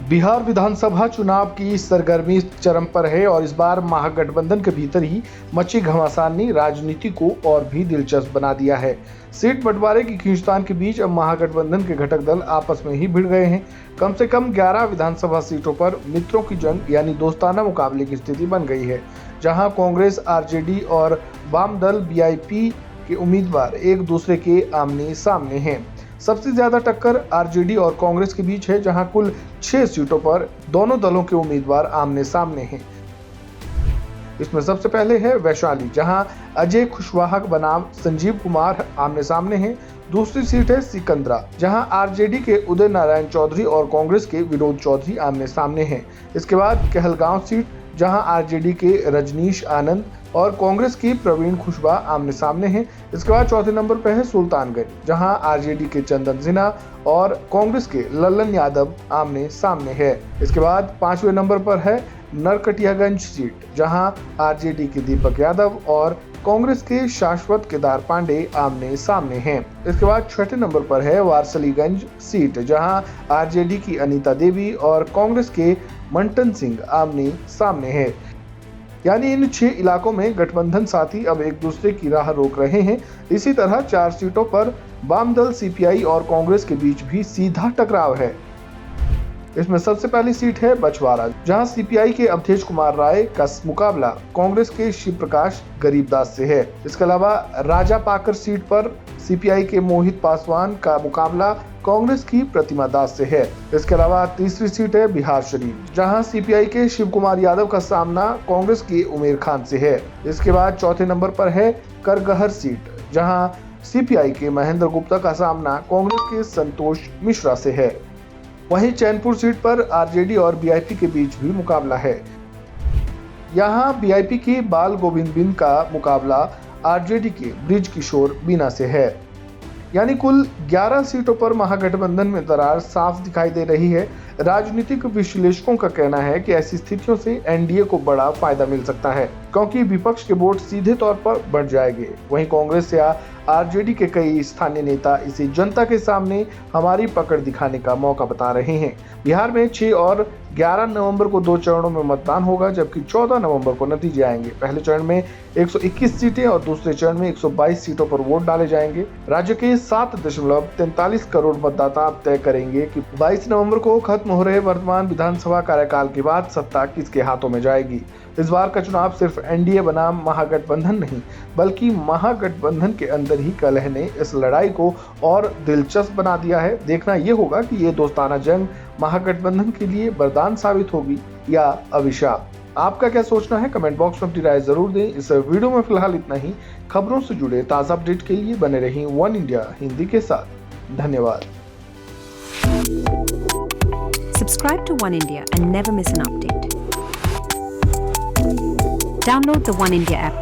बिहार विधानसभा चुनाव की सरगर्मी चरम पर है और इस बार महागठबंधन के भीतर ही मची घमासान ने राजनीति को और भी दिलचस्प बना दिया है। सीट बंटवारे की खींचतान के बीच अब महागठबंधन के घटक दल आपस में ही भिड़ गए हैं। कम से कम 11 विधानसभा सीटों पर मित्रों की जंग यानी दोस्ताना मुकाबले की स्थिति बन गई है, जहां कांग्रेस, आरजेडी और वाम दल वीआईपी के उम्मीदवार एक दूसरे के आमने सामने हैं। सबसे ज्यादा टक्कर आरजेडी और कांग्रेस के बीच है, जहां कुल 6 सीटों पर दोनों दलों के उम्मीदवार आमने सामने हैं। इसमें सबसे पहले है वैशाली, जहां अजय कुशवाहा बनाम संजीव कुमार आमने सामने हैं। दूसरी सीट है सिकंदरा, जहां आरजेडी के उदय नारायण चौधरी और कांग्रेस के विनोद चौधरी आमने सामने हैं। इसके बाद कहलगांव सीट, जहां आरजेडी के रजनीश आनंद और कांग्रेस की प्रवीण कुशवाहा आमने सामने हैं। इसके बाद चौथे नंबर पर है सुल्तानगंज, जहां आरजेडी के चंदन सिन्हा और कांग्रेस के लल्लन यादव आमने सामने है। इसके बाद 5वें नंबर पर है नरकटियागंज सीट, जहां आरजेडी के दीपक यादव और कांग्रेस के शाश्वत केदार पांडे आमने सामने हैं। इसके बाद 6ठे नंबर पर है वारसलीगंज सीट, जहां आरजेडी की अनीता देवी और कांग्रेस के मंटन सिंह आमने सामने हैं। यानी इन 6 इलाकों में गठबंधन साथी अब एक दूसरे की राह रोक रहे हैं। इसी तरह 4 सीटों पर वाम दल सीपीआई और कांग्रेस के बीच भी सीधा टकराव है। इसमें सबसे पहली सीट है बछवाड़ा, जहां सीपीआई के अवधेश कुमार राय का मुकाबला कांग्रेस के शिव प्रकाश गरीबदास से है। इसके अलावा राजा पाकर सीट पर सीपीआई के मोहित पासवान का मुकाबला कांग्रेस की प्रतिमा दास से है। इसके अलावा तीसरी सीट है बिहार शरीफ, जहां सीपीआई के शिव कुमार यादव का सामना कांग्रेस के उमेर खान से है। इसके बाद चौथे नंबर पर है करगहर सीट, जहां सीपीआई के महेंद्र गुप्ता का सामना कांग्रेस के संतोष मिश्रा से है। वहीं चैनपुर सीट पर आरजेडी और वीआईपी के बीच भी मुकाबला है। यहां वीआईपी की बाल गोविंद बिन का मुकाबला आरजेडी के ब्रिज किशोर बीना से है। यानी कुल 11 सीटों पर महागठबंधन में दरार साफ दिखाई दे रही है। राजनीतिक विश्लेषकों का कहना है कि ऐसी स्थितियों से एनडीए को बड़ा फायदा मिल सकता है, क्योंकि विपक्ष के वोट सीधे तौर पर बढ़ जाएंगे। वहीं कांग्रेस या आरजेडी के कई स्थानीय नेता इसे जनता के सामने हमारी पकड़ दिखाने का मौका बता रहे हैं। बिहार में 6 और 11 नवंबर को 2 चरणों में मतदान होगा, जबकि 14 नवंबर को नतीजे आएंगे। पहले चरण में 121 सीटें और दूसरे चरण में 122 सीटों पर वोट डाले जाएंगे। राज्य के 7.43 करोड़ मतदाता तय करेंगे कि 22 नवंबर को खत्म हो रहे वर्तमान विधानसभा कार्यकाल के बाद सत्ता किसके हाथों में जाएगी। इस बार का चुनाव सिर्फ एनडीए बनाम महागठबंधन नहीं, बल्कि महागठबंधन के अंदर ही कलह ने इस लड़ाई को और दिलचस्प बना दिया है। देखना यह होगा कि ये दोस्ताना जंग महागठबंधन के लिए वरदान साबित होगी या अभिशाप। आपका क्या सोचना है? कमेंट बॉक्स में अपनी राय जरूर दें। इस वीडियो में फिलहाल इतना ही। खबरों से जुड़े ताज़ा अपडेट के लिए बने रहें वन इंडिया हिंदी के साथ। धन्यवाद। Subscribe to One India and never miss an update. Download the One India app